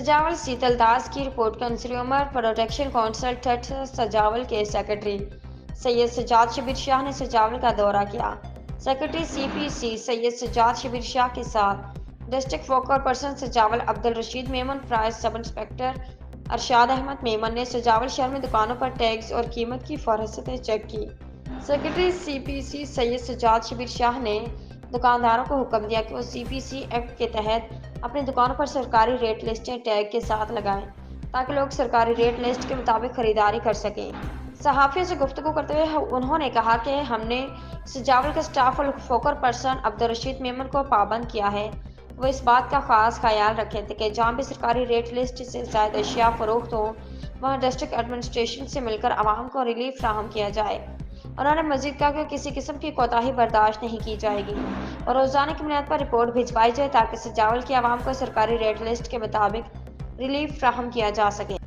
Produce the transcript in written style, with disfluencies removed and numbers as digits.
سجاول سیتل داس کی report consumer protection council Thatta Sujawal کے secretary Syed Sajjad Shabbir Shah نے سجاول کا دورہ کیا۔ Secretary C P C Syed Sajjad Shabbir Shah کے ساتھ district focus person Sujawal Abdul Rasheed Memon, price sub inspector Irshad Ahmed Memon نے سجاول شہر میں دکانوں پر ٹیکس اور قیمت کی فہرستیں چیک کی۔ Secretary C P C Syed Sajjad Shabbir Shah نے دکانداروں کو حکم دیا کہ وہ سی پی سی ایکٹ کے تحت اپنی دکانوں پر سرکاری ریٹ لسٹیں ٹیگ کے ساتھ لگائیں تاکہ لوگ سرکاری ریٹ لسٹ کے مطابق خریداری کر سکیں۔ صحافیوں سے گفتگو کرتے ہوئے انہوں نے کہا کہ ہم نے سجاول کے اسٹاف اور فوکس پرسن عبدالرشید میمن کو پابند کیا ہے کہ وہ اس بات کا خاص خیال رکھیں کہ جہاں بھی سرکاری ریٹ لسٹ سے زائد اشیاء فروخت ہوں وہاں ڈسٹرکٹ ایڈمنسٹریشن سے مل کر عوام کو ریلیف فراہم کیا جائے۔ انہوں نے مزید کہا کہ کسی قسم کی کوتاہی برداشت نہیں کی جائے گی اور روزانہ کی بنیاد پر رپورٹ بھجوائی جائے تاکہ سجاول کی عوام کو سرکاری ریٹ لسٹ کے مطابق ریلیف فراہم کیا جا سکے۔